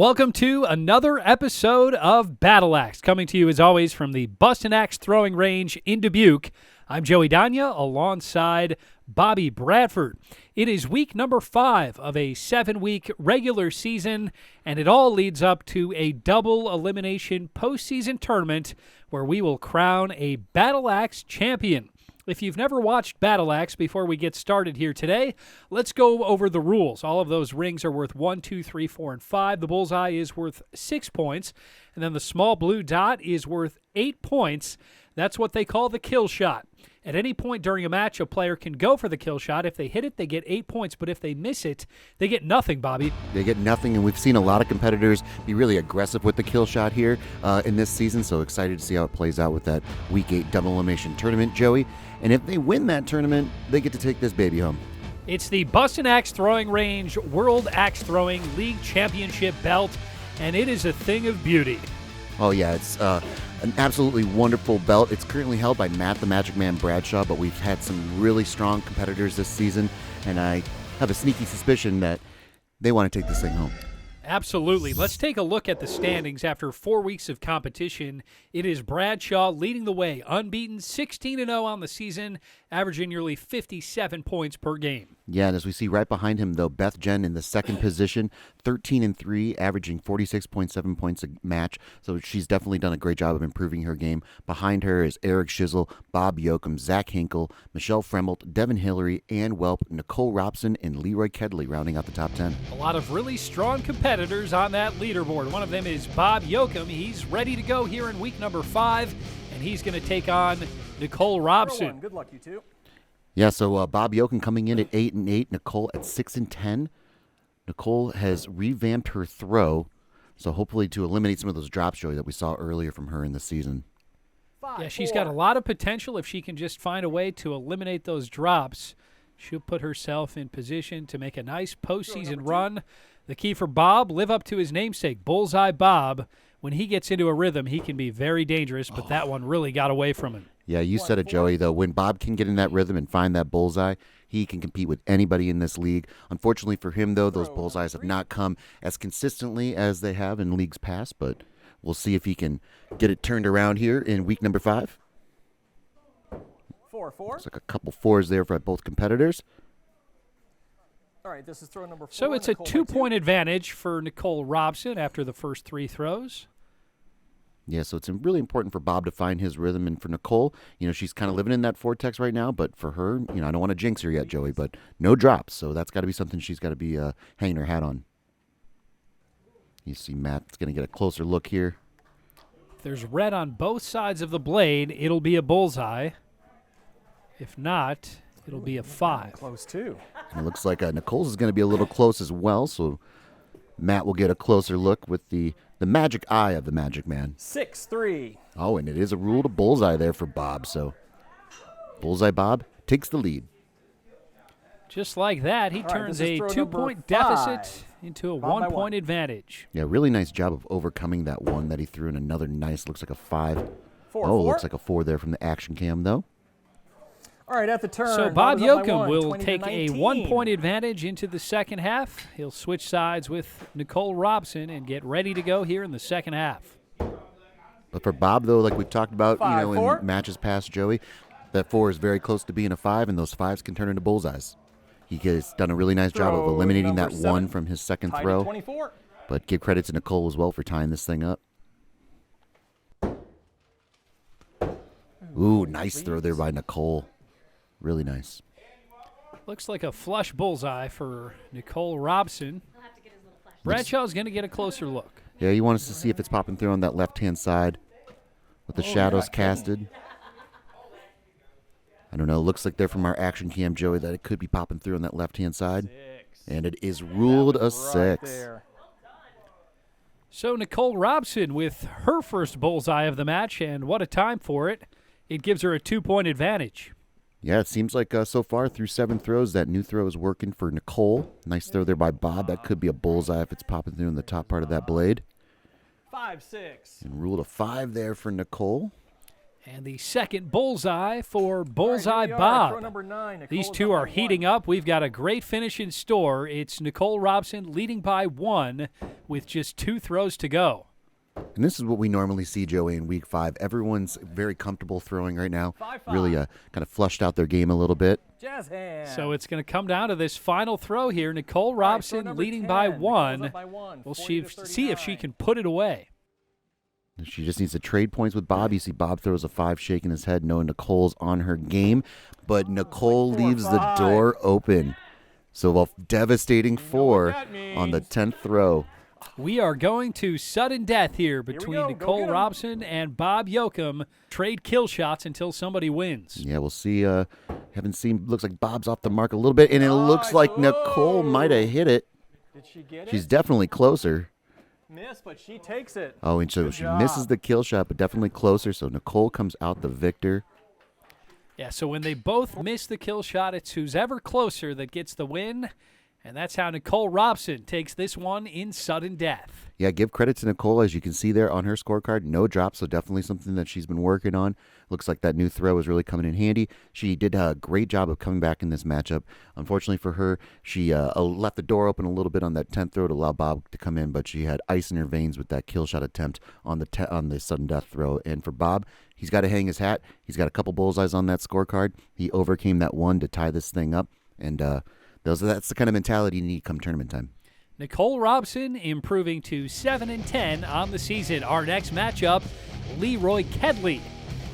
Welcome to another episode of Battle Axe, coming to you as always from the Bustin' Axe Throwing Range in Dubuque. I'm Joey Danya alongside Bobby Bradford. It is week number 5 of a 7-week regular season, and it all leads up to a double elimination postseason tournament where we will crown a Battle Axe champion. If you've never watched Battle Axe, before we get started here today, let's go over the rules. All of those rings are worth 1, 2, 3, 4, and 5. The bullseye is worth 6 points, and then the small blue dot is worth 8 points. That's what they call the kill shot. At any point during a match, a player can go for the kill shot. If they hit it, they get 8 points, but if they miss it, they get nothing, Bobby. They get nothing, and we've seen a lot of competitors be really aggressive with the kill shot here in this season, so excited to see how it plays out with that Week 8 double elimination tournament, Joey. And if they win that tournament, they get to take this baby home. It's the Bustin' Axe Throwing Range World Axe Throwing League Championship belt, and it is a thing of beauty. Oh, yeah, it's an absolutely wonderful belt. It's currently held by Matt the Magic Man Bradshaw, but we've had some really strong competitors this season, and I have a sneaky suspicion that they want to take this thing home. Absolutely. Let's take a look at the standings after 4 weeks of competition. It is Bradshaw leading the way, unbeaten, 16-0 on the season, averaging nearly 57 points per game. Yeah, and as we see right behind him, though, Beth Jen in the second position, 13-3, averaging 46.7 points a match. So she's definitely done a great job of improving her game. Behind her is Eric Schizzle, Bob Yoakum, Zach Hinkle, Michelle Fremelt, Devin Hillary, Ann Welp, Nicole Robson, and Leroy Kedley rounding out the top 10. A lot of really strong competitors on that leaderboard. One of them is Bob Yoakum. He's ready to go here in week number 5, and he's going to take on Nicole Robson. Good luck, you two. Yeah, so Bob Yoakum coming in at 8-8, Nicole at 6-10. Nicole has revamped her throw, so hopefully to eliminate some of those drops, Joey, that we saw earlier from her in the season. Yeah, she's got a lot of potential. If she can just find a way to eliminate those drops, she'll put herself in position to make a nice postseason run. The key for Bob, live up to his namesake, Bullseye Bob. When he gets into a rhythm, he can be very dangerous, but that one really got away from him. Yeah, you said it, Joey, though. When Bob can get in that rhythm and find that bullseye, he can compete with anybody in this league. Unfortunately for him, though, those bullseyes have not come as consistently as they have in leagues past, but we'll see if he can get it turned around here in week number 5. 4-4. Looks like a couple 4s there for both competitors. All right, this is throw number 4. So it's a 2-point advantage for Nicole Robson after the first 3 throws. Yeah, so it's really important for Bob to find his rhythm, and for Nicole, she's kind of living in that vortex right now, but for her, I don't want to jinx her yet, Joey, but no drops, so that's got to be something she's got to be hanging her hat on. You see Matt's going to get a closer look here. If there's red on both sides of the blade, it'll be a bullseye. If not, it'll be a 5. Close, too. And it looks like Nicole's is going to be a little close as well, so Matt will get a closer look with the magic eye of the Magic Man. 6-3. Oh, and it is a rule to bullseye there for Bob, so Bullseye Bob takes the lead. Just like that, he turns a 2-point deficit into a 1-point advantage. Yeah, really nice job of overcoming that one that he threw in. Another nice, looks like a 5. 4-4. Looks like a 4 there from the action cam, though. All right, at the turn. So Bob Yoakum will 20 take a 1-point advantage into the second half. He'll switch sides with Nicole Robson and get ready to go here in the second half. But for Bob, though, like we've talked about, 5-4. in matches past, Joey, that 4 is very close to being a 5, and those 5s can turn into bullseyes. He has done a really nice job of eliminating that 1 from his second throw. 24. But give credit to Nicole as well for tying this thing up. Ooh, nice throw there by Nicole. Really nice. Looks like a flush bullseye for Nicole Robson. Bradshaw's going to get a closer look. Yeah, you want us to see if it's popping through on that left-hand side with the shadows casted. I don't know. It looks like they're from our action cam, Joey, that it could be popping through on that left-hand side. 6. And it is ruled a 6. There. So Nicole Robson with her first bullseye of the match, and what a time for it. It gives her a 2-point advantage. Yeah, it seems like so far through 7 throws, that new throw is working for Nicole. Nice throw there by Bob. That could be a bullseye if it's popping through in the top part of that blade. 5-6. And ruled a 5 there for Nicole. And the second bullseye for All right, Bullseye here we are, throw Bob. number 9. Nicole These is two up are by heating 1. up. We've got a great finish in store. It's Nicole Robson leading by 1 with just 2 throws to go. And this is what we normally see, Joey, in Week 5. Everyone's very comfortable throwing right now. 5-5. Really kind of flushed out their game a little bit. Jazz hand. So it's going to come down to this final throw here. Nicole All right, throw Robson number leading 10. by Nicole's 1. up by 1. We'll 40 see if she 39. can put it away. She just needs to trade points with Bob. You see Bob throws a 5, shaking his head. No, Nicole's on her game. But Nicole like 4 or leaves the 5. door open. So a devastating know what 4 that on the means. 10th throw. We are going to sudden death here between go. Go Nicole get 'em. Robson and Bob Yoakum. Trade kill shots until somebody wins. Yeah, we'll see. Haven't seen. Looks like Bob's off the mark a little bit. And it looks Nice. like Nicole might have hit it. Did she get She's it? definitely closer. Miss, but she takes it. Oh, and so Good she job. misses the kill shot, but definitely closer. So Nicole comes out the victor. Yeah, so when they both miss the kill shot, it's who's ever closer that gets the win. And that's how Nicole Robson takes this one in sudden death. Yeah, give credit to Nicole. As you can see there on her scorecard, no drops, so definitely something that she's been working on. Looks like that new throw is really coming in handy. She did a great job of coming back in this matchup. Unfortunately for her, she left the door open a little bit on that 10th throw to allow Bob to come in, but she had ice in her veins with that kill shot attempt on the sudden death throw. And for Bob, he's got to hang his hat. He's got a couple bullseyes on that scorecard. He overcame that one to tie this thing up, and that's the kind of mentality you need come tournament time. Nicole Robson improving to 7-10 on the season. Our next matchup, Leroy Kedley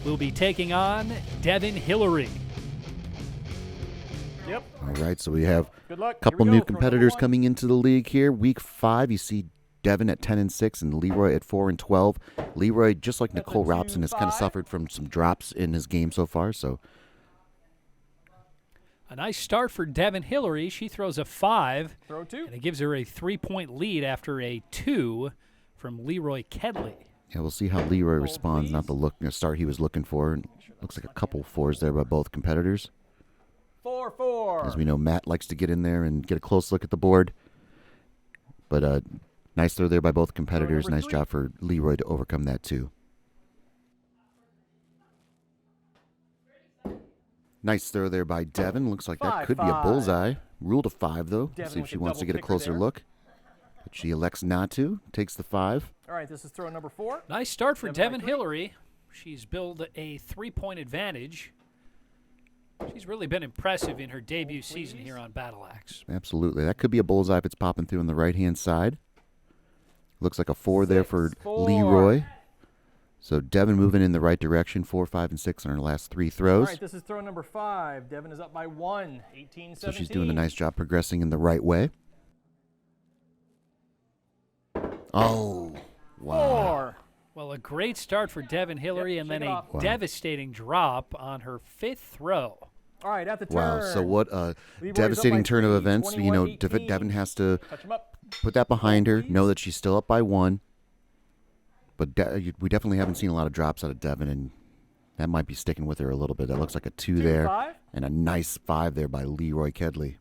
will be taking on Devin Hillary. Yep. All right, so we have Good luck. a couple Here we new go. Throw number competitors 1. coming into the league here. Week 5, you see Devin at 10-6 and Leroy at 4-12. Leroy, just like That's a Nicole Robson, has kind of 2-5. suffered from some drops in his game so far. So A nice start for Devin Hillary. She throws a 5, Throw 2. and it gives her a 3-point lead after a 2 from Leroy Kedley. yeah, we'll see how Leroy responds. Not the start he was looking for. Looks like a couple 4s there by both competitors. 4-4. As we know, Matt likes to get in there and get a close look at the board. But nice throw there by both competitors. number Nice 3. job for Leroy to overcome that too. Nice throw there by Devin. Looks like that could be a 5-5. bullseye. Ruled a 5 though. Devin See if with she a wants to double get a kicker closer there. look. But she elects not to. Takes the 5. All right, this is throw number 4. Nice start for Devin Devin by 3. Hillary. She's built a 3-point advantage. She's really been impressive in her debut season here on Battle Axe. Absolutely. That could be a bullseye if it's popping through on the right-hand side. Looks like a 4 there for 6-4. Leroy. So Devin moving in the right direction. 4, 5, and 6 on her last 3 All throws. right, this is throw number 5. Devin is up by 1. 18-17. So she's doing a nice job progressing in the right way. Oh, wow. 4. Well, a great start for Devin Hillary, Yep, and shake then it a off. Wow. devastating drop on her 5th throw. All right, at the turn. Wow. So what a Leroy's up devastating by turn of 3, events. You know, 21-18. Devin has to Touch him up. put that behind her, please. know that she's still up by 1. But we definitely haven't seen a lot of drops out of Devin, and that might be sticking with her a little bit. That looks like a 2 there. 2-5. And a nice 5 there by Leroy Kedley.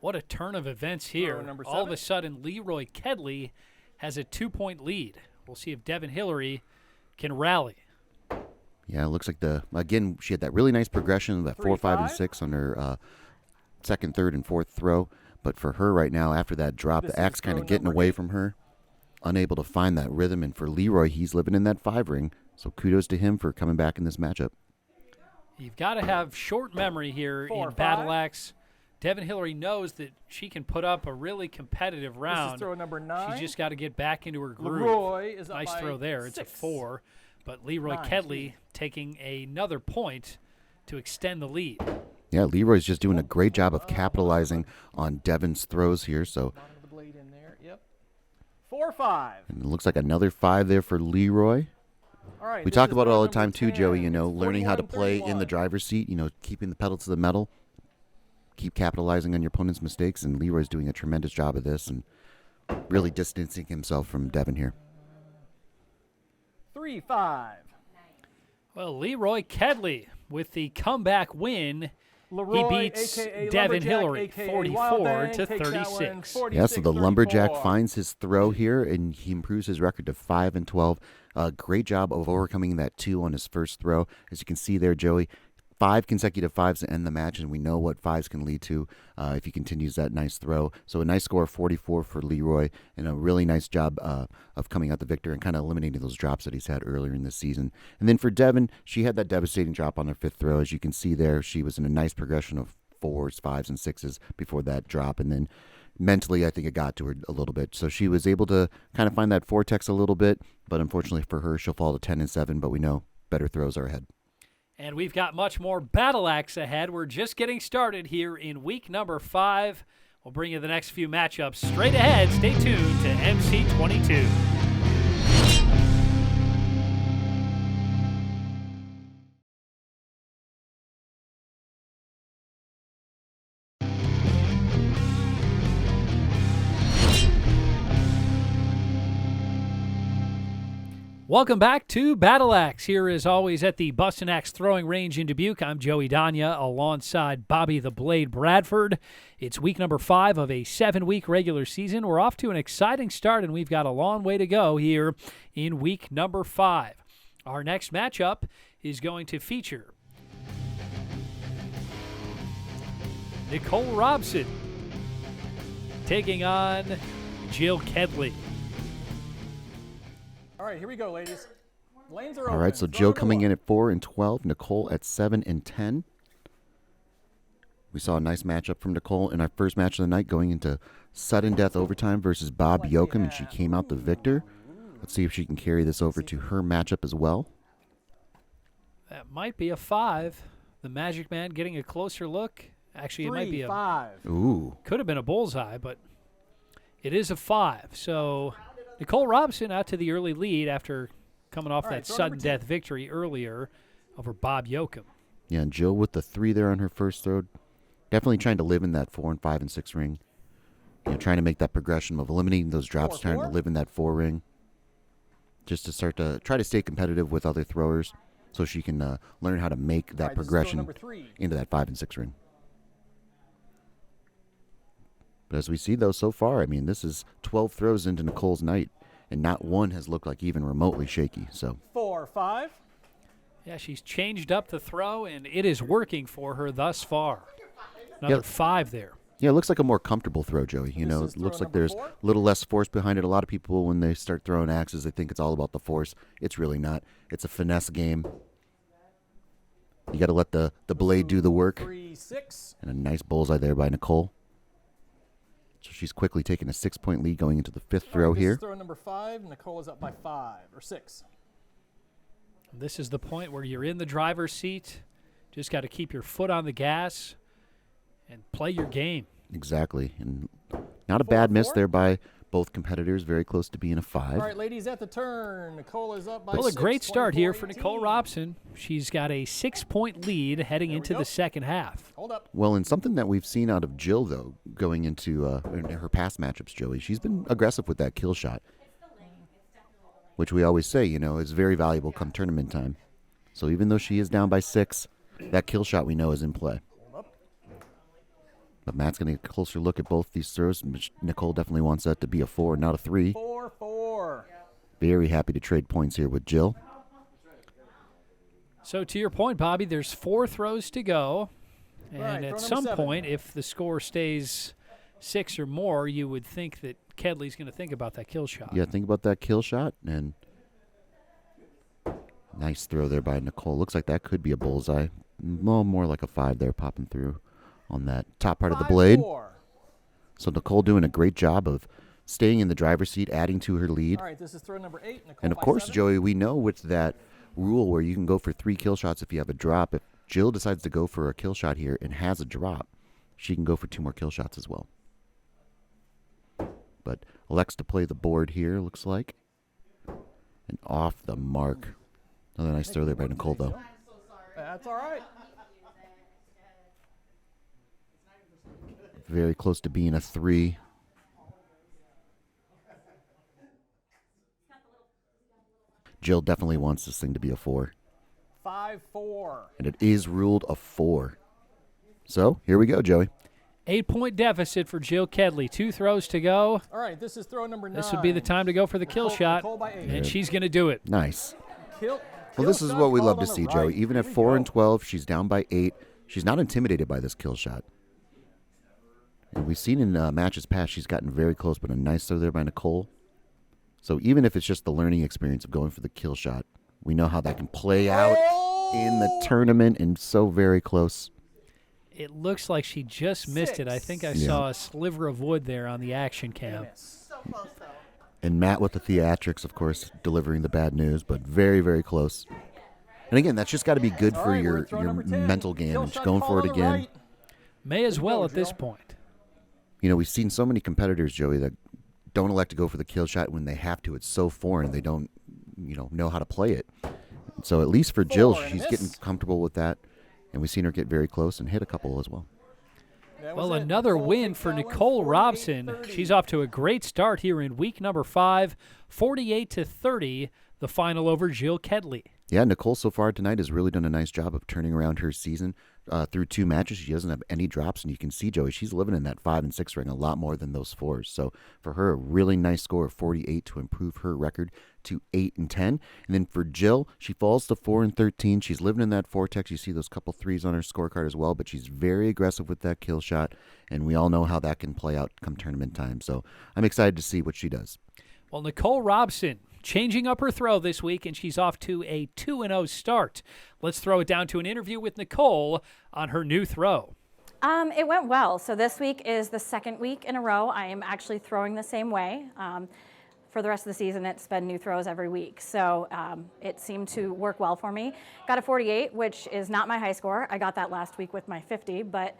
What a turn of events here. number All of 7. a sudden, Leroy Kedley has a 2-point lead. We'll see if Devin Hillary can rally. Yeah, it looks like again, she had that really nice progression of that 4, 5, and 3-5. 6 on her second, third, and fourth throw. But for her right now, after that drop, This the axe is kind of throw getting number away 8. from her, unable to find that rhythm. And for Leroy, he's living in that 5 ring. So kudos to him for coming back in this matchup. You've got to have short memory here 4 in or Battle 5. Axe. Devin Hillary knows that she can put up a really competitive This is round. throw number 9. She's just got to get back into her groove. Leroy is up Nice by throw there. It's a 6. 4. But Leroy 9, Kedley taking another point to extend the lead. Yeah, Leroy's just doing a great job of capitalizing on Devin's throws here. So Bottom of the blade in there. Yep. 4-5. and it looks like another 5 there for Leroy. All right. We this talk is about it throw all the number time too, 10. Joey. You It's know, learning how to play in the 41-31. driver's seat. You know, keeping the pedal to the metal, keep capitalizing on your opponent's mistakes. And Leroy's doing a tremendous job of this and really distancing himself from Devin here. 3-5. Well, Leroy Kedley with the comeback win. Leroy, beats AKA Devin Lumberjack, Hillary, AKA 44 Wild Bang, to takes that one, 36. Yeah, so the lumberjack 46-34. finds his throw here, and he improves his record to 5-12. Great job of overcoming that 2 on his first throw. As you can see there, Joey, 5 consecutive 5s to end the match, and we know what 5s can lead to if he continues that nice throw. So a nice score of 44 for Leroy, and a really nice job of coming out the victor and kind of eliminating those drops that he's had earlier in the season. And then for Devin, she had that devastating drop on her 5th throw. As you can see there, she was in a nice progression of 4s, 5s, and 6s before that drop, and then mentally, I think it got to her a little bit. So she was able to kind of find that vortex a little bit, but unfortunately for her, she'll fall to 10 and 7, but we know better throws are ahead. And we've got much more Battle Axe ahead. We're just getting started here in week number 5. We'll bring you the next few matchups straight ahead. Stay tuned to MC22. Welcome back to Battle Axe. Here, as always, at the Bustin' Axe Throwing Range in Dubuque. I'm Joey Danya alongside Bobby the Blade Bradford. It's week number 5 of a 7-week regular season. We're off to an exciting start, and we've got a long way to go here in week number 5. Our next matchup is going to feature Nicole Robson taking on Jill Kedley. All right, here we go, ladies. Lanes are All open. right, so Jill coming in at 4 and 12, Nicole at 7 and 10. We saw a nice matchup from Nicole in our first match of the night, going into sudden death overtime versus Bob Yoakum, and she came out the victor. Let's see if she can carry this over to her matchup as well. That might be a 5. The Magic Man getting a closer look. Actually, it might be a 5. Ooh. Could have been a bullseye, but it is a 5. So Nicole Robson out to the early lead after coming off that sudden death victory earlier over Bob Yoakum. Yeah, and Jill with the 3 there on her first throw. Definitely trying to live in that 4 and 5 and 6 ring. You know, trying to make that progression of eliminating those drops, trying to live in that 4 ring. Just to start to try to stay competitive with other throwers so she can learn how to make that progression into that 5 and 6 ring. But as we see, though, so far, I mean, this is 12 throws into Nicole's night, and not one has looked like even remotely shaky. So 4, 5. Yeah, she's changed up the throw, and it is working for her thus far. Another 5 there. Yeah, it looks like a more comfortable throw, Joey. You know, it looks like there's a little less force behind it. A lot of people, when they start throwing axes, they think it's all about the force. It's really not. It's a finesse game. You got to let the blade do the work. 3, 6. And a nice bullseye there by Nicole. So she's quickly taking a 6-point lead going into the 5th throw here. This is throw number 5. Nicole is up by 5 or 6. This is the point where you're in the driver's seat. Just got to keep your foot on the gas and play your game. Exactly. And not a bad miss there by both competitors. Very close to being a 5. All right, ladies, at the turn. Nicole is up by Well, 6. a great start here for 24-18. Nicole Robson. She's got a 6-point lead heading into the second half. Hold up. Well, and something that we've seen out of Jill, though, going into in her past matchups, Joey, she's been aggressive with that kill shot, which we always say, you know, is very valuable come tournament time. So even though she is down by 6, that kill shot we know is in play. But Matt's going to get a closer look at both these throws. Nicole definitely wants that to be a 4, not a 3. 4, 4. Very happy to trade points here with Jill. So to your point, Bobby, there's 4 throws to go. And Right, at throw some number 7. point, if the score stays 6 or more, you would think that Kedley's going to think about that kill shot. Yeah, think about that kill shot. And nice throw there by Nicole. Looks like that could be a bullseye. Well, more like a 5 there popping through on that top part of the blade. 4. So Nicole doing a great job of staying in the driver's seat, adding to her lead. All right, this is throw number 8. Nicole And of by course, 7. Joey, we know with that rule where you can go for 3 kill shots if you have a drop, if Jill decides to go for a kill shot here and has a drop, she can go for 2 more kill shots as well. But elects to play the board here, looks like. And off the mark. Another nice throw there by Nicole, though. That's all right. Very close to being a 3. Jill definitely wants this thing to be a 4. 5, 4. And it is ruled a 4. So, here we go, Joey. 8-point deficit for Jill Kedley. 2 throws to go. All right, this is throw number 9. This would be the time to go for the kill shot, Nicole by 8. and she's going to do it. Nice. Kill Well, this is shot what we love called to on see, the Joey. right. Even at Here we 4 go. and 12, she's down by 8. She's not intimidated by this kill shot. And we've seen in matches past, she's gotten very close, but a nice throw there by Nicole. So even if it's just the learning experience of going for the kill shot, we know how that can play out in the tournament, and so very close. It looks like she just missed it. I think I Yeah. saw a sliver of wood there on the action cam. So close, though. And Matt with the theatrics, of course, delivering the bad news, but very, very close. And again, that's just got to be good All for right, we're your at throw number 10. mental game, Kill and shot going for called it on the again. right. May as Here we well go, at this Jill. point. You know, we've seen so many competitors, Joey, that don't elect to go for the kill shot when they have to. It's so foreign. They don't, know how to play it. So at least for Jill, 4 and a she's miss. getting comfortable with that. And we've seen her get very close and hit a couple as well. That was Well, it. another Nicole win takes for that one, Nicole Robson. 48-30. She's off to a great start here in week number 5, 48-30, the final over Jill Kedley. Yeah, Nicole so far tonight has really done a nice job of turning around her season through 2 matches. She doesn't have any drops, and you can see, Joey, she's living in that 5 and 6 ring a lot more than those 4s. So for her, a really nice score of 48 to improve her record to 8 and 10. And then for Jill, she falls to 4 and 13. She's living in that vortex. You see those couple 3s on her scorecard as well, but she's very aggressive with that kill shot, and we all know how that can play out come tournament time. So I'm excited to see what she does. Well, Nicole Robson changing up her throw this week, and she's off to a 2-0 start. Let's throw it down to an interview with Nicole on her new throw. It went well. So this week is the second week in a row I am actually throwing the same way. For the rest of the season, it's been new throws every week. So it seemed to work well for me. Got a 48, which is not my high score. I got that last week with my 50, but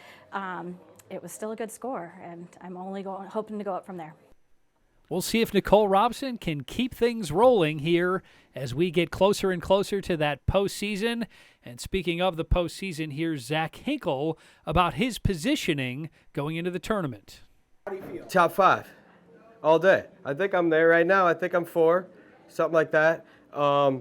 it was still a good score, and I'm only hoping to go up from there. We'll see if Nicole Robson can keep things rolling here as we get closer and closer to that postseason. And speaking of the postseason, here's Zach Hinkle about his positioning going into the tournament. Top 5 all day. I think I'm there right now. I think I'm 4, something like that. I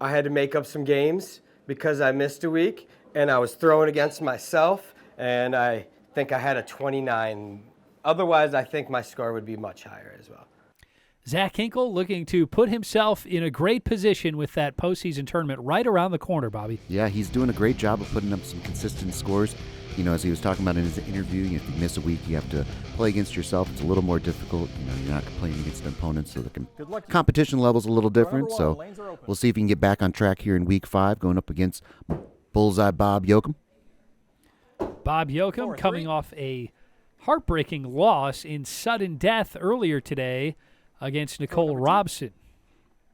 had to make up some games because I missed a week, and I was throwing against myself, and I think I had a 29. Otherwise, I think my score would be much higher as well. Zach Hinkle looking to put himself in a great position with that postseason tournament right around the corner, Bobby. Yeah, he's doing a great job of putting up some consistent scores. As he was talking about in his interview, if you miss a week, you have to play against yourself. It's a little more difficult. You're not playing against opponents, so the Good luck. competition level's a little different. Number So one, lanes are open. we'll see if he can get back on track here in week 5, going up against Bullseye Bob Yoakum. Bob Yoakum 4-3. coming off a heartbreaking loss in sudden death earlier today against Nicole Robson.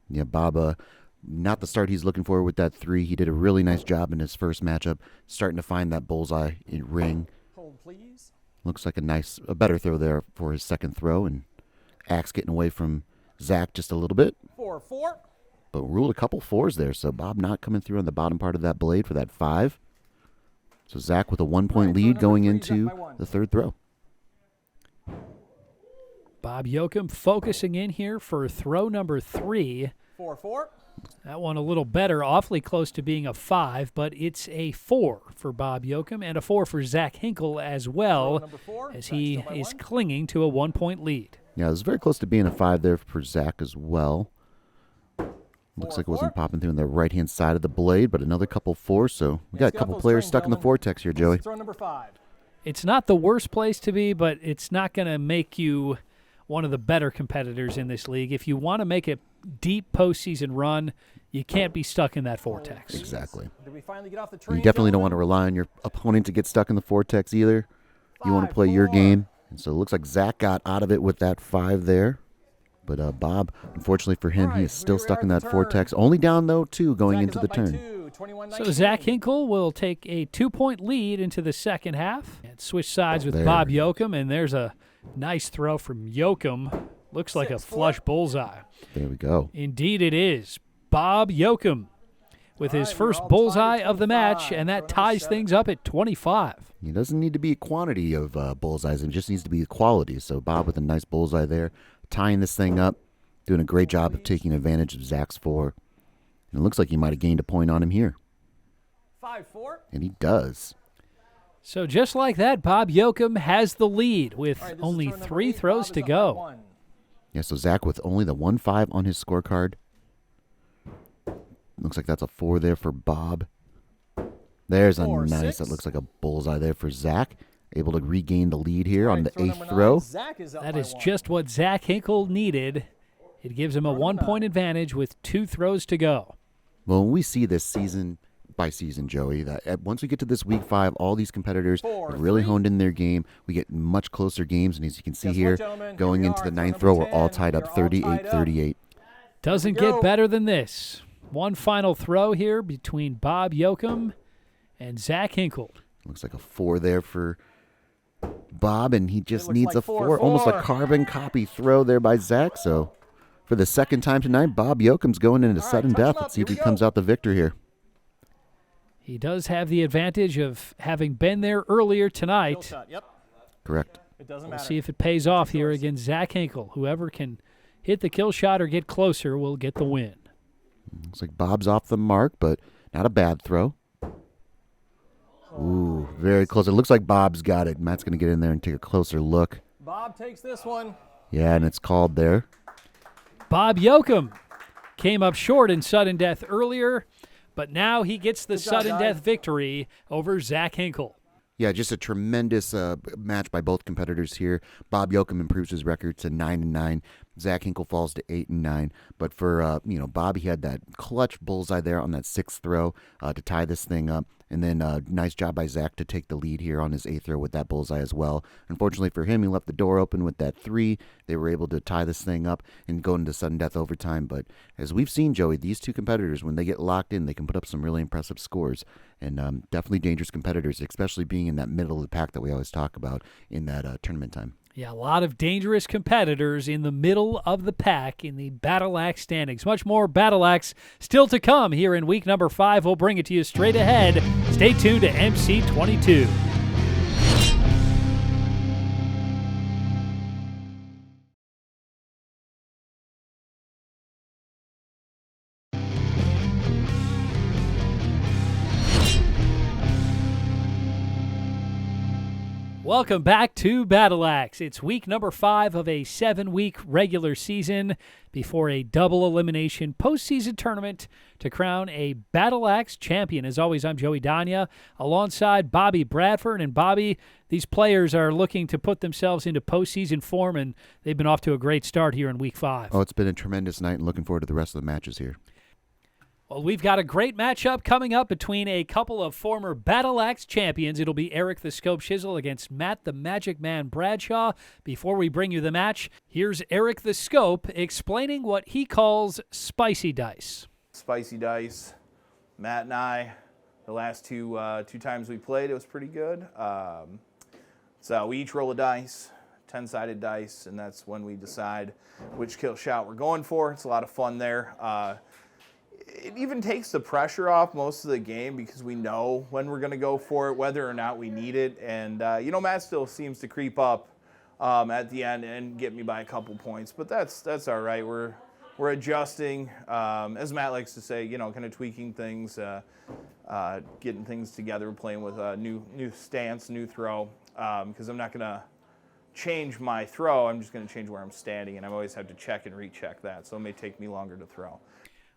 Yeah, Bob, not the start he's looking for with that 3. He did a really nice job in his first matchup, starting to find that bullseye in ring. Hold, please. Looks like a better throw there for his second throw, and Axe getting away from Zach just a little bit, 4-4. but ruled a couple 4s there. So Bob not coming through on the bottom part of that blade for that 5. So Zach with a 1-point All right, throw lead number going 3 is into up by 1. the third throw. Bob Yoakum focusing in here for throw number 3. 4-4. That one a little better, awfully close to being a 5, but it's a 4 for Bob Yoakum and a 4 for Zach Hinkle as Throw well, number 4. as Zach's he still by is 1. clinging to a 1-point lead. Yeah, it was very close to being a 5 there for Zach as well. Looks like it 4-4. wasn't popping through on the right-hand side of the blade, but another couple 4s. So we got a Let's get couple those players trains, stuck in the gentlemen. vortex here, Joey. Throw number 5. It's not the worst place to be, but it's not going to make you one of the better competitors in this league. If you want to make a deep postseason run, you can't be stuck in that vortex. Exactly. Did we finally get off the train? You definitely don't want to gentlemen? rely on your opponent to get stuck in the vortex either. You want to play your 5-4. game. And so it looks like Zach got out of it with that 5 there. But Bob, unfortunately for him, he Alright, is still here we stuck are in at that the vortex. turn. Only down, though, 2 going Zach into is the up by turn. 2, 21-19. So Zach Hinkle will take a 2-point lead into the second half and switch sides with There. Bob Yoakum, and there's a nice throw from Yoakum. Looks like a 6-4. flush bullseye. There we go. Indeed it is. Bob Yoakum with his All right, we're first all tied bullseye at of the match, 25. and that Throw number ties 7. things up at 25. It doesn't need to be a quantity of bullseyes. It just needs to be quality. So Bob with a nice bullseye there, tying this thing up, doing a great job of taking advantage of Zach's 4. And it looks like he might have gained a point on him here. 5-4. And he does. So just like that, Bob Yoakum has the lead with All right, this is only throw number 3 8. throws Bob to is up by go. 1. Yeah, so Zach with only the 1-5 on his scorecard. Looks like that's a 4 there for Bob. There's a 4, nice, 6. that looks like a bullseye there for Zach. Able to regain the lead here All on right, the 8th number throw. 9. Zach is up That by is 1. just what Zach Hinkle needed. It gives him a Throw number 1-point 9. advantage with 2 throws to go. Well, we see this season by season, Joey, that once we get to this week 5, all these competitors 4, have really 3. honed in their game. We get much closer games, and as you can see Guess what, here, gentlemen? going Here we into the are, throw 9th number throw, we're all 10. tied We up are all tied up. 38-38. Doesn't Here we get go. better than this. One final throw here between Bob Yoakum and Zach Hinkle. Looks like a 4 there for Bob, and he just looks needs like a 4, 4. Almost a 4. carbon copy throw there by Zach. So for the second time tonight, Bob Yoakum's going into All right, sudden touch him death. up. Let's see if Here he we comes go. out the victor here. He does have the advantage of having been there earlier Kill tonight. shot. Yep. Correct. It doesn't We'll matter. see if it pays off here yours. against Zach Hinkle. Whoever can hit the kill shot or get closer will get the win. Looks like Bob's off the mark, but not a bad throw. Ooh, very close. It looks like Bob's got it. Matt's going to get in there and take a closer look. Bob takes this one. Yeah, and it's called there. Bob Yoakum came up short in sudden death earlier, but now he gets the Good job, sudden guys. death victory over Zach Hinkle. Yeah, just a tremendous match by both competitors here. Bob Yoakum improves his record to 9-9. Zach Hinkle falls to 8-9. But for Bob, he had that clutch bullseye there on that 6th throw to tie this thing up. And then nice job by Zach to take the lead here on his 8th throw with that bullseye as well. Unfortunately for him, he left the door open with that 3. They were able to tie this thing up and go into sudden death overtime. But as we've seen, Joey, these two competitors, when they get locked in, they can put up some really impressive scores. And definitely dangerous competitors, especially being in that middle of the pack that we always talk about in that tournament time. Yeah, a lot of dangerous competitors in the middle of the pack in the Battle Axe standings. Much more Battle Axe still to come here in week number 5. We'll bring it to you straight ahead. Stay tuned to MC22. Welcome back to Battle Axe. It's week number 5 of a 7-week regular season before a double elimination postseason tournament to crown a Battle Axe champion. As always, I'm Joey Danya alongside Bobby Bradford. And Bobby, these players are looking to put themselves into postseason form, and they've been off to a great start here in week 5. Oh, it's been a tremendous night, and looking forward to the rest of the matches here. Well, we've got a great matchup coming up between a couple of former Battle Axe champions. It'll be Eric the Scope Shizzle against Matt the Magic Man Bradshaw. Before we bring you the match, here's Eric the Scope explaining what he calls spicy dice. Spicy dice. Matt and I, the last two times we played, it was pretty good. So we each roll a dice, 10-sided dice, and that's when we decide which kill shot we're going for. It's a lot of fun there. It even takes the pressure off most of the game because we know when we're going to go for it, whether or not we need it. And, Matt still seems to creep up at the end and get me by a couple points. But that's all right. We're adjusting, as Matt likes to say, kind of tweaking things, getting things together, playing with a new stance, new throw, because I'm not going to change my throw. I'm just going to change where I'm standing, and I always have to check and recheck that. So it may take me longer to throw.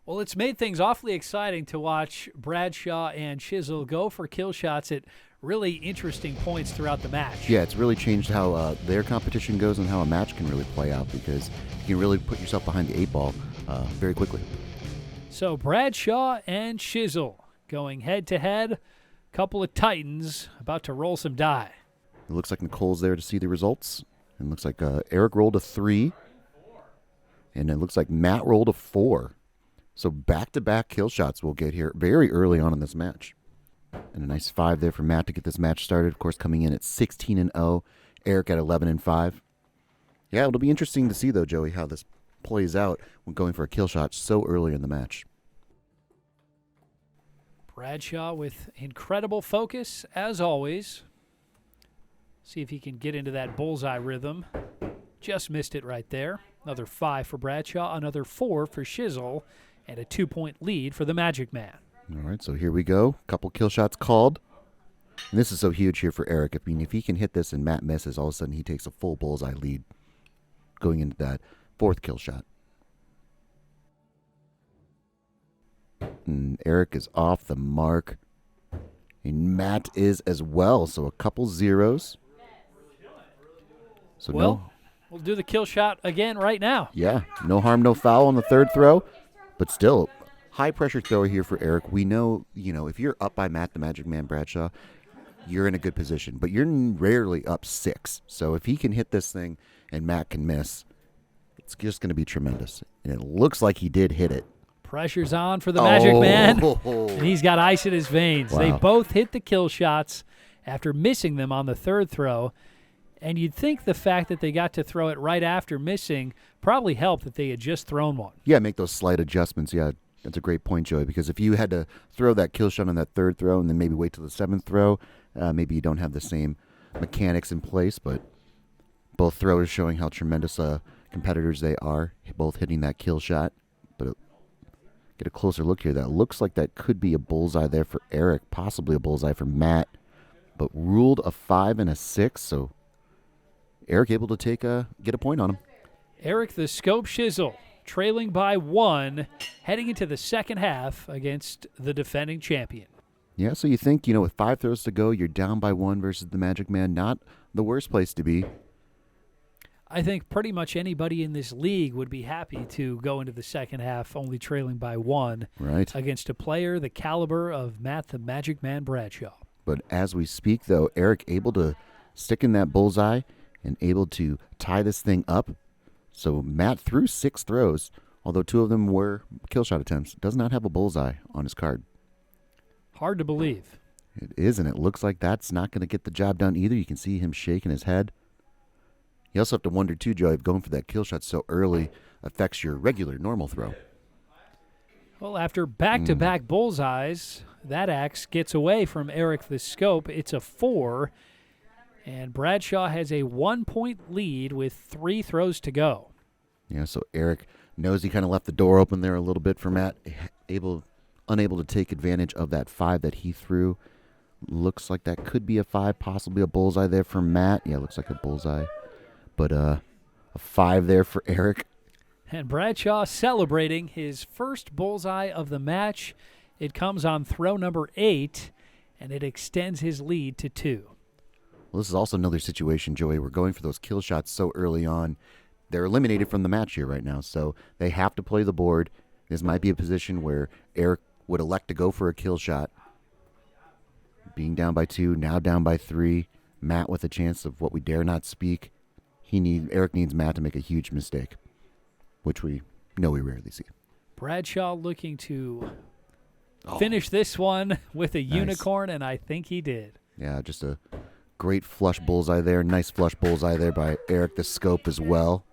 Well, it's made things awfully exciting to watch Bradshaw and Shizzle go for kill shots at really interesting points throughout the match. Yeah, it's really changed how their competition goes and how a match can really play out because you can really put yourself behind the 8 ball very quickly. So Bradshaw and Shizzle going head-to-head. Couple of Titans about to roll some die. It looks like Nicole's there to see the results. And it looks like Eric rolled a 3. And it looks like Matt rolled a 4. So back-to-back kill shots we'll get here very early on in this match. And a nice 5 there for Matt to get this match started. Of course, coming in at 16-0. Eric at 11-5. Yeah, it'll be interesting to see, though, Joey, how this plays out when going for a kill shot so early in the match. Bradshaw with incredible focus, as always. See if he can get into that bullseye rhythm. Just missed it right there. Another 5 for Bradshaw, another 4 for Shizzle, and a 2-point lead for the Magic Man. All right, so here we go. Couple kill shots called. And this is so huge here for Eric. If he can hit this and Matt misses, all of a sudden he takes a full bullseye lead going into that fourth kill shot. And Eric is off the mark. And Matt is as well. So a couple zeros. So Well, we'll do the kill shot again right now. no harm, no foul on the third throw. But still, high pressure thrower here for Eric. We know, if you're up by Matt the Magic Man Bradshaw, you're in a good position. But you're rarely up 6. So if he can hit this thing and Matt can miss, it's just going to be tremendous. And it looks like he did hit it. Pressure's on for the Magic Man, Oh. and he's got ice in his veins. Wow. They both hit the kill shots after missing them on the third throw, and you'd think the fact that they got to throw it right after missing probably helped that they had just thrown one. Yeah, make those slight adjustments. Yeah, that's a great point, Joey, because if you had to throw that kill shot on that third throw and then maybe wait till the 7th throw, maybe you don't have the same mechanics in place, but both throwers showing how tremendous competitors they are, both hitting that kill shot. But get a closer look here. That looks like that could be a bullseye there for Eric, possibly a bullseye for Matt, but ruled a 5 and a 6, so Eric able to get a point on him. Eric the Scope Shizzle trailing by 1, heading into the second half against the defending champion. Yeah, so you think, with 5 throws to go, you're down by 1 versus the Magic Man. Not the worst place to be. I think pretty much anybody in this league would be happy to go into the second half only trailing by 1 Right. against a player the caliber of Matt the Magic Man Bradshaw. But as we speak, though, Eric able to stick in that bullseye and able to tie this thing up. So Matt threw 6 throws, although 2 of them were kill shot attempts. Does not have a bullseye on his card. Hard to believe. It is, and it looks like that's not going to get the job done either. You can see him shaking his head. You also have to wonder, too, Joe, if going for that kill shot so early affects your regular, normal throw. Well, after back-to-back bullseyes, that axe gets away from Eric the Scope. It's a 4, and Bradshaw has a 1-point lead with 3 throws to go. Yeah, so Eric knows he kind of left the door open there a little bit for Matt, unable to take advantage of that 5 that he threw. Looks like that could be a 5, possibly a bullseye there for Matt. Yeah, looks like a bullseye. But a 5 there for Eric. And Bradshaw celebrating his first bullseye of the match. It comes on throw number 8, and it extends his lead to 2. Well, this is also another situation, Joey. We're going for those kill shots so early on. They're eliminated from the match here right now, so they have to play the board. This might be a position where Eric would elect to go for a kill shot. Being down by 2, now down by 3. Matt with a chance of what we dare not speak. Eric needs Matt to make a huge mistake, which we know we rarely see. Bradshaw looking to finish this one with a unicorn, and I think he did. Yeah, just a great flush bullseye there. Nice flush bullseye there by Eric the Scope as well.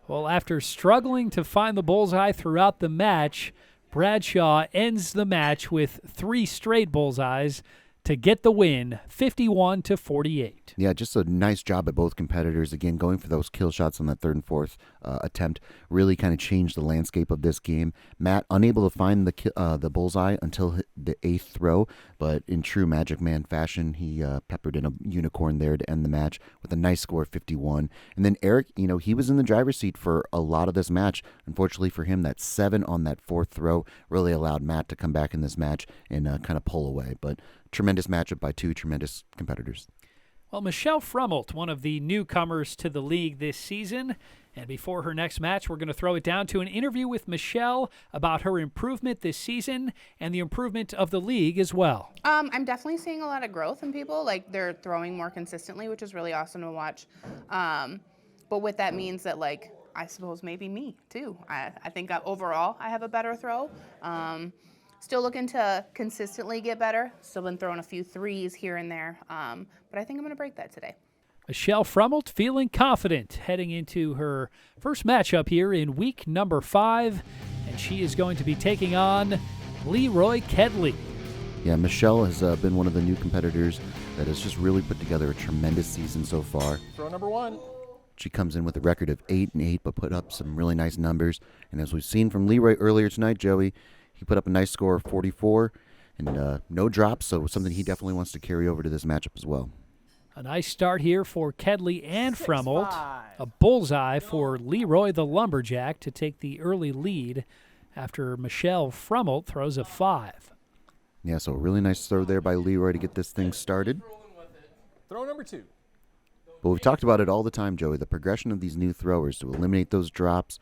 Well, after struggling to find the bullseye throughout the match, Bradshaw ends the match with 3 straight bullseyes to get the win, 51-48. Yeah, just a nice job at both competitors. Again, going for those kill shots on that 3rd and 4th attempt really kind of changed the landscape of this game. Matt unable to find the bullseye until the 8th throw, but in true Magic Man fashion, he peppered in a unicorn there to end the match with a nice score of 51. And then Eric, he was in the driver's seat for a lot of this match. Unfortunately for him, that 7 on that 4th throw really allowed Matt to come back in this match and kind of pull away. But tremendous matchup by 2 tremendous competitors. Well, Michelle Frummelt, one of the newcomers to the league this season. And before her next match, we're going to throw it down to an interview with Michelle about her improvement this season and the improvement of the league as well. I'm definitely seeing a lot of growth in people. Like, they're throwing more consistently, which is really awesome to watch. But what that means that, like, I suppose maybe me, too. I think overall I have a better throw. Still looking to consistently get better. Still been throwing a few 3s here and there. But I think I'm going to break that today. Michelle Frummelt feeling confident heading into her first matchup here in week number 5. And she is going to be taking on Leroy Kedley. Yeah, Michelle has been one of the new competitors that has just really put together a tremendous season so far. Throw number 1. She comes in with a record of 8-8, but put up some really nice numbers. And as we've seen from Leroy earlier tonight, Joey, he put up a nice score of 44. and no drops, so something he definitely wants to carry over to this matchup as well. A nice start here for Kedley and 6-5. Fremmelt. A bullseye for Leroy the Lumberjack to take the early lead after Michelle Fremmelt throws a 5. Yeah, so a really nice throw there by Leroy to get this thing started. Throw number 2. But we've talked about it all the time, Joey, the progression of these new throwers to eliminate those drops,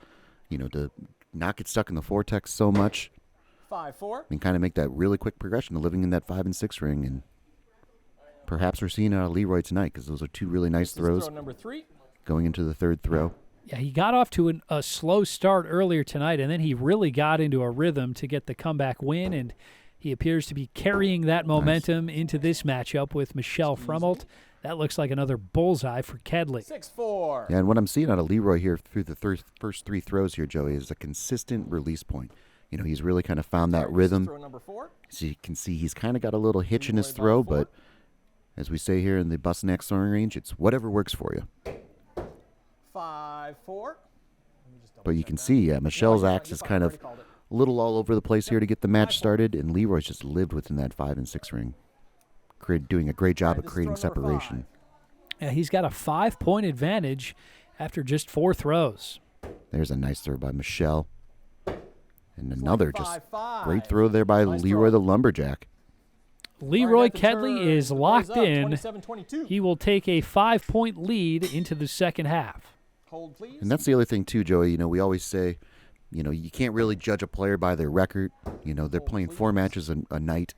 to not get stuck in the vortex so much, 5-4. and kind of make that really quick progression to living in that 5 and 6 ring. And perhaps we're seeing it out of Leroy tonight because those are two really nice throws Throw number 3. going into the third throw. Yeah, he got off to a slow start earlier tonight, and then he really got into a rhythm to get the comeback win, and he appears to be carrying that momentum into this matchup with Michelle Fremmelt. That looks like another bullseye for Kedley. 6-4. Yeah, and what I'm seeing out of Leroy here through the first 3 throws here, Joey, is a consistent release point. He's really kind of found that rhythm. Throw number 4. So you can see he's kind of got a little hitch in his throw, but as we say here in the Bustin' Axe throwing range, it's whatever works for you. 5-4. But you can see, Michelle's axe is kind of a little all over the place here to get the match started, and Leroy's just lived within that 5 and 6 ring, doing a great job of creating separation. Yeah, he's got a 5-point advantage after just 4 throws. There's a nice throw by Michelle. And another just 5-5. great throw there by Leroy the Lumberjack. Leroy Kedley is locked in. 27-22. He will take a 5-point lead into the second half. Hold, please. And that's the other thing, too, Joey. We always say, you can't really judge a player by their record. They're playing 4 matches a night.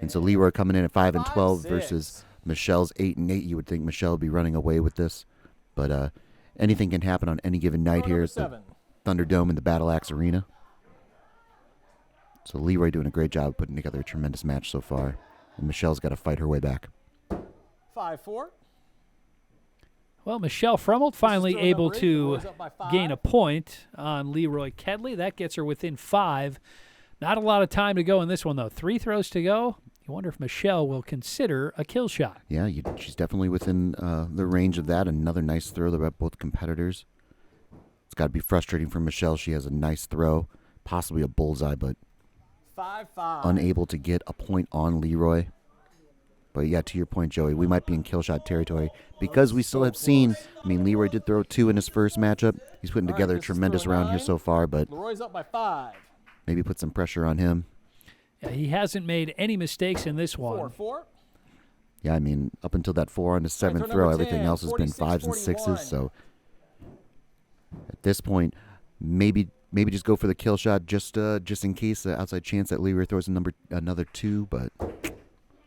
And so Leroy coming in at 5 and 12 versus Michelle's 8 and 8. You would think Michelle would be running away with this. But anything can happen on any given night here at the Thunderdome in the Battle Axe Arena. So Leroy doing a great job of putting together a tremendous match so far. And Michelle's got to fight her way back. 5-4. Well, Michelle Fremmelt finally throw able number 8. to Leroy's up by 5. gain a point on Leroy Kedley. That gets her within 5. Not a lot of time to go in this one, though. 3 throws to go. You wonder if Michelle will consider a kill shot. Yeah, she's definitely within the range of that. Another nice throw there by both competitors. It's got to be frustrating for Michelle. She has a nice throw, possibly a bullseye, but 5-5. unable to get a point on Leroy. But yeah, to your point, Joey, we might be in kill shot territory because we still have seen, Leroy did throw 2 in his first matchup. He's putting together a this is tremendous throw round here 9. so far, but Leroy's up by 5. maybe put some pressure on him. Yeah, he hasn't made any mistakes in this one. 4-4. Yeah, up until that 4 on the 7th throw throw, number everything 10, else has been 5s and 6s. So at this point, maybe just go for the kill shot just in case the outside chance that Leroy throws another 2, but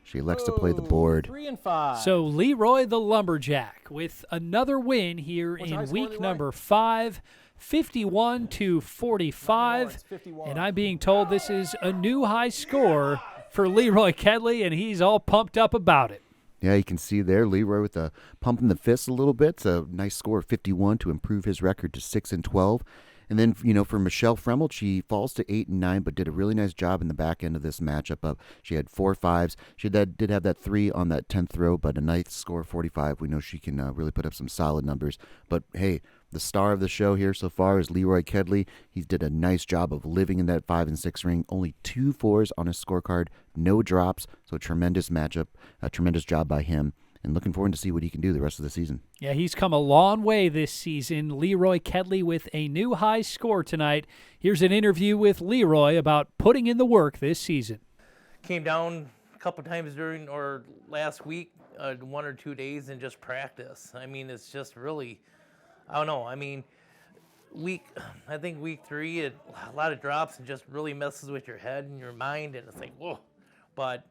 she elects to play the board. 3 and 5. So Leroy the Lumberjack with another win here What's your high in score, week Leroy? number 5, 51-45. It's 51. And I'm being told this is a new high score for Leroy Kedley, and he's all pumped up about it. Yeah, you can see there Leroy with a pump in the fist a little bit. It's a nice score of 51 to improve his record to 6 and 12. And then, for Michelle Fremmelt, she falls to 8 and 9, but did a really nice job in the back end of this matchup. She had 4 5s. She did have that 3 on that 10th throw, but a nice score of 45. We know she can really put up some solid numbers. But hey, the star of the show here so far is Leroy Kedley. He did a nice job of living in that 5 and 6 ring. Only 2 4s on his scorecard, no drops. So a tremendous matchup, a tremendous job by him. And looking forward to see what he can do the rest of the season. Yeah, he's come a long way this season. Leroy Kedley with a new high score tonight. Here's an interview with Leroy about putting in the work this season. Came down a couple times during or last week, 1 or 2 days, and just practice. It's just really, I don't know. I think week 3, a lot of drops and just really messes with your head and your mind, and it's like, whoa. But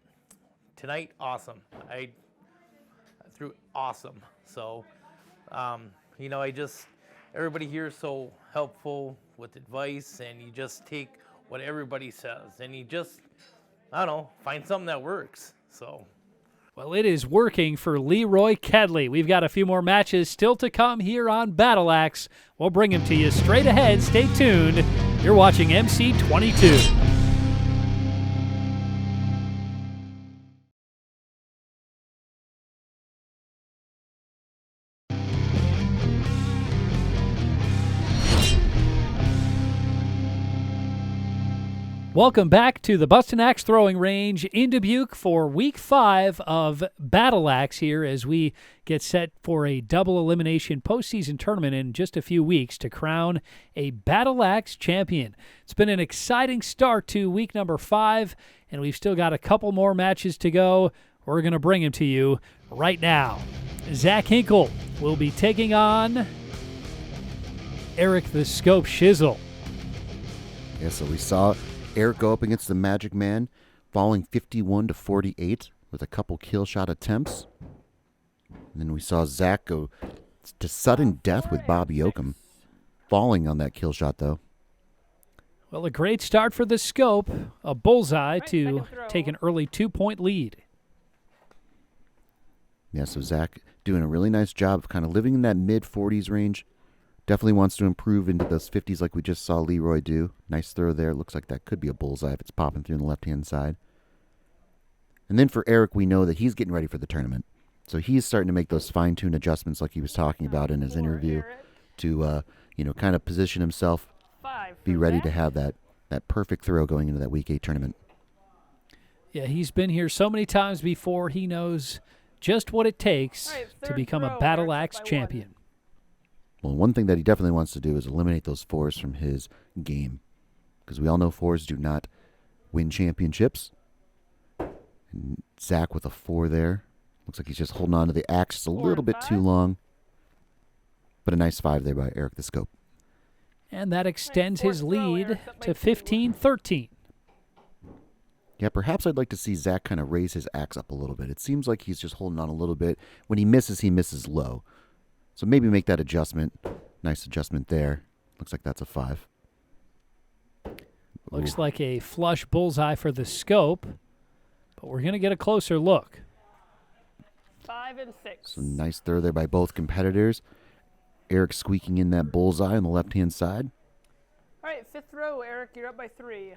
tonight, awesome. I threw awesome. So, everybody here is so helpful with advice, and you just take what everybody says, and you just, find something that works. So. Well, it is working for Leroy Kedley. We've got a few more matches still to come here on Battle Axe. We'll bring them to you straight ahead. Stay tuned. You're watching MC22. Welcome back to the Bustin' Axe Throwing Range in Dubuque for Week 5 of Battle Axe here as we get set for a double elimination postseason tournament in just a few weeks to crown a Battle Axe champion. It's been an exciting start to week number 5, and we've still got a couple more matches to go. We're going to bring them to you right now. Zach Hinkle will be taking on Eric the Scope Shizzle. Yeah, so we saw Eric go up against the Magic Man, falling 51-48 with a couple kill shot attempts. And then we saw Zach go to sudden death with Bobby Oakham, falling on that kill shot, though. Well, a great start for the Scope, a bullseye to take an early 2-point lead. Yeah, so Zach doing a really nice job of kind of living in that mid-40s range. Definitely wants to improve into those 50s like we just saw Leroy do. Nice throw there. Looks like that could be a bullseye if it's popping through on the left-hand side. And then for Eric, we know that he's getting ready for the tournament. So he's starting to make those fine-tuned adjustments like he was talking about in his interview to, kind of position himself, be ready to have that perfect throw going into that Week 8 tournament. Yeah, he's been here so many times before. He knows just what it takes to become a Battle Axe champion. Well, one thing that he definitely wants to do is eliminate those 4s from his game. Because we all know 4s do not win championships. And Zach with a 4 there. Looks like he's just holding on to the axe just a little bit too long. But a nice 5 there by Eric the Scope. And that extends his lead to 15-13. Yeah, perhaps I'd like to see Zach kind of raise his axe up a little bit. It seems like he's just holding on a little bit. When he misses low. So maybe make that adjustment. Nice adjustment there. Looks like that's a 5. Looks like a flush bullseye for the Scope, but we're going to get a closer look. 5 and 6. So nice throw there by both competitors. Eric squeaking in that bullseye on the left-hand side. All right, 5th row, Eric, you're up by 3.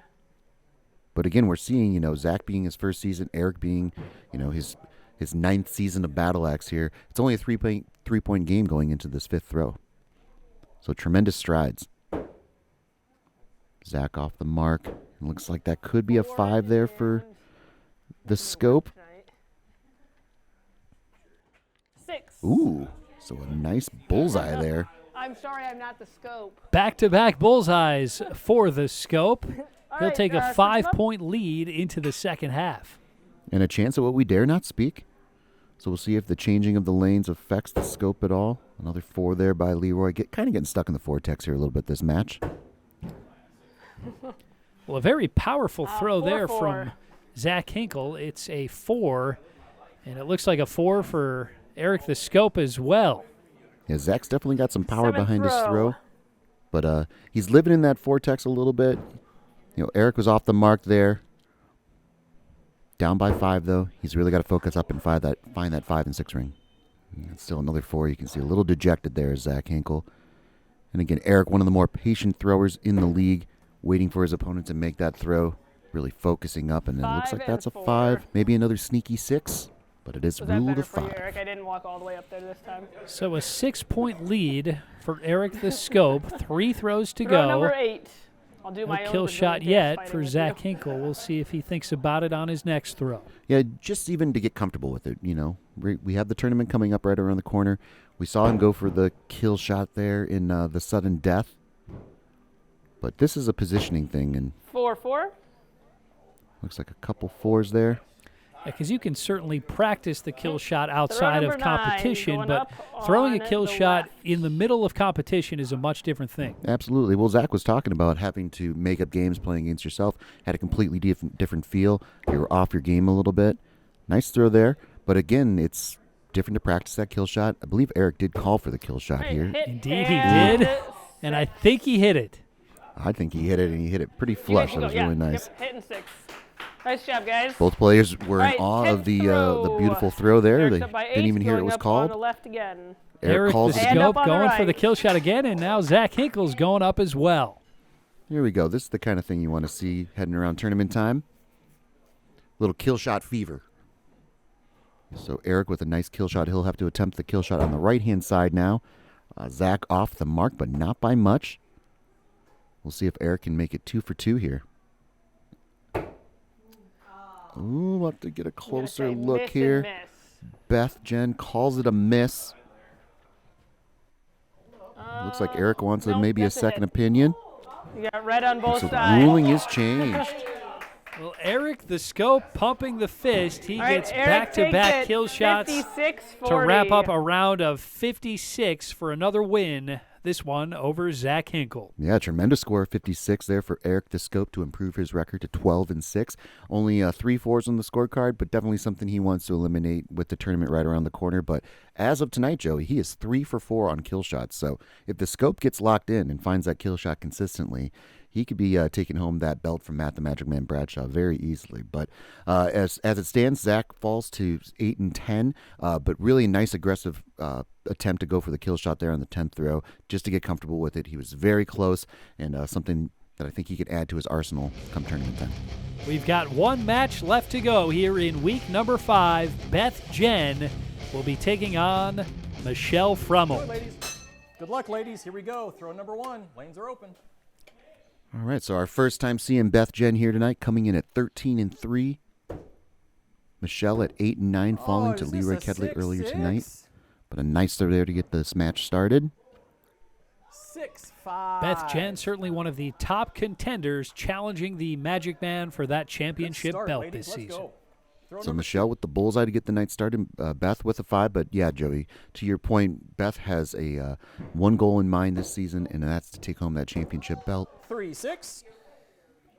But again, we're seeing, Zach being his first season, Eric being, his 9th season of Battle Axe here. It's only a three-point game going into this 5th throw. So tremendous strides. Zach off the mark. It looks like that could be a 5 there for the Scope. 6. Ooh, so a nice bullseye there. I'm sorry, I'm not the Scope. Back-to-back bullseyes for the Scope. He'll right, take a switch 5-point lead into the second half. And a chance at what we dare not speak. So we'll see if the changing of the lanes affects the Scope at all. Another 4 there by Leroy. Kind of getting stuck in the vortex here a little bit this match. Well, a very powerful throw there 4-4. from Zach Hinkle. It's a 4, and it looks like a 4 for Eric the Scope as well. Yeah, Zach's definitely got some power 7th behind his row. throw. But he's living in that vortex a little bit. Eric was off the mark there. Down by 5, though. He's really got to focus up and find that 5 and 6 ring. And still another 4. You can see a little dejected there is Zach Hinkle. And again, Eric, one of the more patient throwers in the league, waiting for his opponent to make that throw, really focusing up. And it looks 5 like that's a and 5, 4. maybe another sneaky 6. But it is Was that ruled better a for you, 5. Eric? I didn't walk all the way up there this time. So a 6-point lead for Eric the Scope. 3 throws to Throw go. number 8. I'll do No my own kill Brazilian shot dance yet fighting for with Zach you. Hinkle. We'll see if he thinks about it on his next throw. Yeah, just even to get comfortable with it, We have the tournament coming up right around the corner. We saw him go for the kill shot there in the sudden death. But this is a positioning thing, and 4-4. looks like a couple 4s there. Because you can certainly practice the kill shot outside of number 9, competition, going but up throwing a on kill the shot left. in the middle of competition is a much different thing. Absolutely. Well, Zach was talking about having to make up games playing against yourself. Had a completely different feel. You were off your game a little bit. Nice throw there. But again, it's different to practice that kill shot. I believe Eric did call for the kill shot Hey, here. hit Indeed he and did, and I think he hit it. I think he hit it, and he hit it pretty You guys flush. can That go. was really Yeah, nice. Yep, hitting 6. Nice job, guys. Both players were in Right, awe hit of the throw. beautiful throw there. Eric's They up by 8, didn't even hear it going was up on the called. left again. Eric calls the it. And up Scope on the going for the right. kill shot again, and now Zach Hinkle's going up as well. Here we go. This is the kind of thing you want to see heading around tournament time. Little kill shot fever. So Eric with a nice kill shot. He'll have to attempt the kill shot on the right-hand side now. Zach off the mark, but not by much. We'll see if Eric can make it 2 for 2 here. Ooh, we'll have to get a I'm gonna closer say look miss here. and miss. Beth Jen calls it a miss. Looks like Eric wants no, maybe a that's a second hit. opinion. You got red on both So the sides. ruling is changed. Well, Eric the Scope pumping the fist. He All right, gets Eric back-to-back takes it. kill shots 56-40. to wrap up a round of 56 for another win. This one over Zach Hinkle. Yeah, tremendous score, 56 there for Eric the Scope to improve his record to 12-6. Only 3 4s on the scorecard, but definitely something he wants to eliminate with the tournament right around the corner. But as of tonight, Joey, he is 3 for 4 on kill shots. So if the Scope gets locked in and finds that kill shot consistently, he could be taking home that belt from Matt the Magic Man Bradshaw very easily. But as it stands, Zach falls to 8-10, but really nice aggressive attempt to go for the kill shot there on the 10th throw just to get comfortable with it. He was very close and something that I think he could add to his arsenal come tournament time. We've got one match left to go here in week number 5. Beth Jen will be taking on Michelle Good, Frummel. ladies. Good luck, ladies. Here we go. Throw number 1. Lanes are open. All right, so our first time seeing Beth Jen here tonight, coming in at 13-3. Michelle at 8-9, falling to is Leroy this a Kedley earlier 6-6? tonight. But a nice throw there to get this match started. 6-5. Beth Jen, certainly one of the top contenders, challenging the Magic Man for that Good championship start, belt ladies. this Let's season. go. Throw So number Michelle with the bullseye to get the night started. Beth with a 5, but yeah, Joey, to your point, Beth has a one goal in mind this season, and that's to take home that championship belt. 3-6.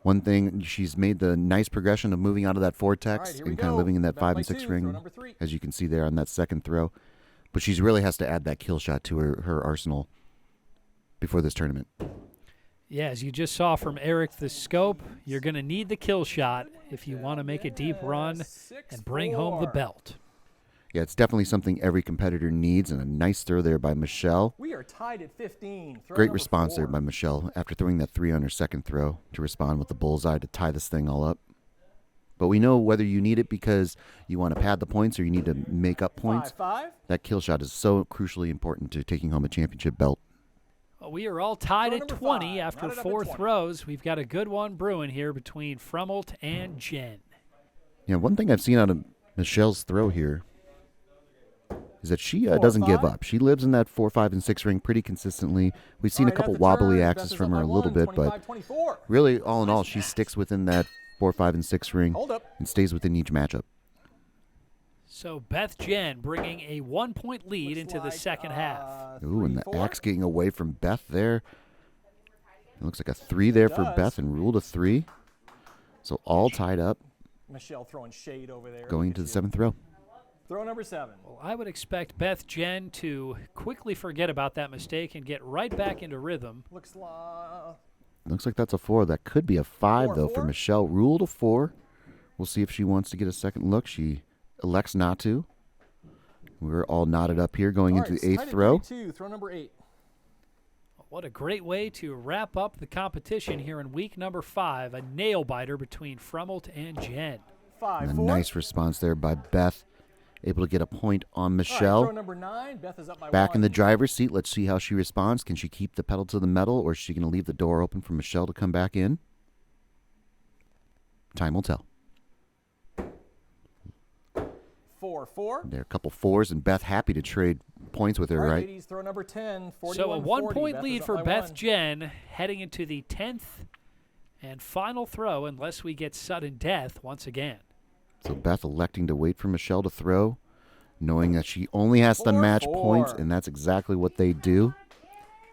One thing, she's made the nice progression of moving out of that vortex All right, here we and kind of go. living in that Beth 5 by and 6 2, throw ring, number 3. as you can see there on that second throw. But she really has to add that kill shot to her arsenal before this tournament. Yeah, as you just saw from Eric the Scope, you're going to need the kill shot if you want to make a deep run and bring home the 6-4. belt. Yeah, it's definitely something every competitor needs, and a nice throw there by Michelle. We are tied at 15. Throw Great number response 4. there by Michelle after throwing that 3 on her second throw to respond with the bullseye to tie this thing all up. But we know whether you need it because you want to pad the points or you need to make up points, 5-5. that kill shot is so crucially important to taking home a championship belt. Well, we are all tied Throw at number 20 5. after Round it up at 4 20. throws. We've got a good one brewing here between Frummelt and Jen. Yeah, one thing I've seen out of Michelle's throw here is that she 4, doesn't give 5. up. She lives in that 4, 5, and 6 ring pretty consistently. We've seen All a right, couple at the wobbly turn, axes Beth is from up her by a little 1, bit, but 25-24. really, all in all, she sticks within that 4, 5, and 6 ring Hold up. and stays within each matchup. So Beth Jen bringing a 1-point lead Looks into the like, second half. Ooh, and the 3-4. axe getting away from Beth there. It looks like a 3 there for does. Beth and ruled a 3. So all tied up Michelle throwing shade over there. going Look into at the you. 7th throw. Throw number 7. Well, I would expect Beth Jen to quickly forget about that mistake and get right back into rhythm. Looks like Looks like that's a 4. That could be a 5, 4, though, for 4. Michelle. Ruled a 4. We'll see if she wants to get a second look. She elects not to. We're all knotted up here going into the 8th throw. 32. Throw number 8. What a great way to wrap up the competition here in week number 5. A nail-biter between Frummelt and Jen. 5-4. And a nice response there by Beth. Able to get a point on All right, Michelle. throw number 9. Beth is up by Back 1. in the driver's seat. Let's see how she responds. Can she keep the pedal to the metal, or is she going to leave the door open for Michelle to come back in? Time will tell. 4-4. There are a couple 4s, and Beth happy to trade points with her, All right, right? ladies, throw number 10. 41-40. So a 1-point Beth lead is up for by Beth 1. Jen heading into the 10th and final throw unless we get sudden death once again. So Beth electing to wait for Michelle to throw, knowing that she only has to match 4-4. points, and that's exactly what they do.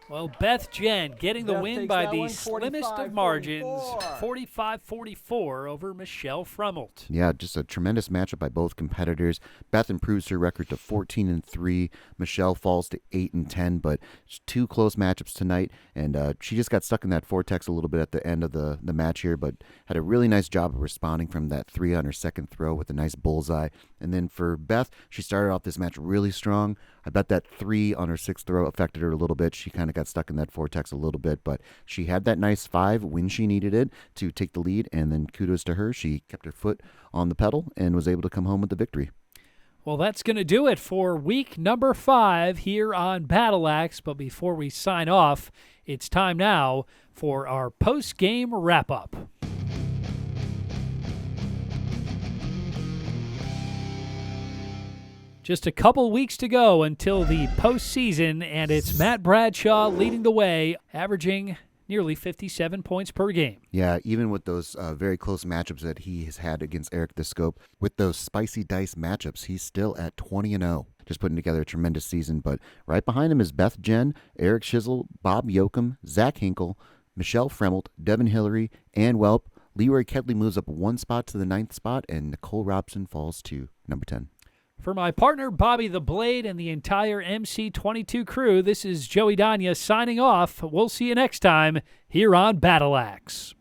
Well, Beth Jen getting the Beth win takes by that the one, slimmest of 45-44. margins, 45-44 over Michelle Frummelt. Yeah, just a tremendous matchup by both competitors. Beth improves her record to 14-3. Michelle falls to 8-10, but it's 2 close matchups tonight, and she just got stuck in that vortex a little bit at the end of the match here, but had a really nice job of responding from that 3 on her second throw with a nice bullseye. And then for Beth, she started off this match really strong. I bet that 3 on her 6th throw affected her a little bit. She kind of got stuck in that vortex a little bit, but she had that nice 5 when she needed it to take the lead, and then kudos to her. She kept her foot on the pedal and was able to come home with the victory. Well, that's going to do it for week number 5 here on Battle Axe. But before we sign off, it's time now for our post-game wrap-up. Just a couple weeks to go until the postseason, and it's Matt Bradshaw leading the way, averaging nearly 57 points per game. Yeah, even with those very close matchups that he has had against Eric the Scope, with those spicy dice matchups, he's still at 20-0. Just putting together a tremendous season. But right behind him is Beth Jen, Eric Shizzle, Bob Yoakum, Zach Hinkle, Michelle Fremelt, Devin Hillary, Ann Welp. Leroy Kedley moves up one spot to the 9th spot, and Nicole Robson falls to number 10. For my partner, Bobby the Blade, and the entire MC22 crew, this is Joey Danya signing off. We'll see you next time here on Battle Axe.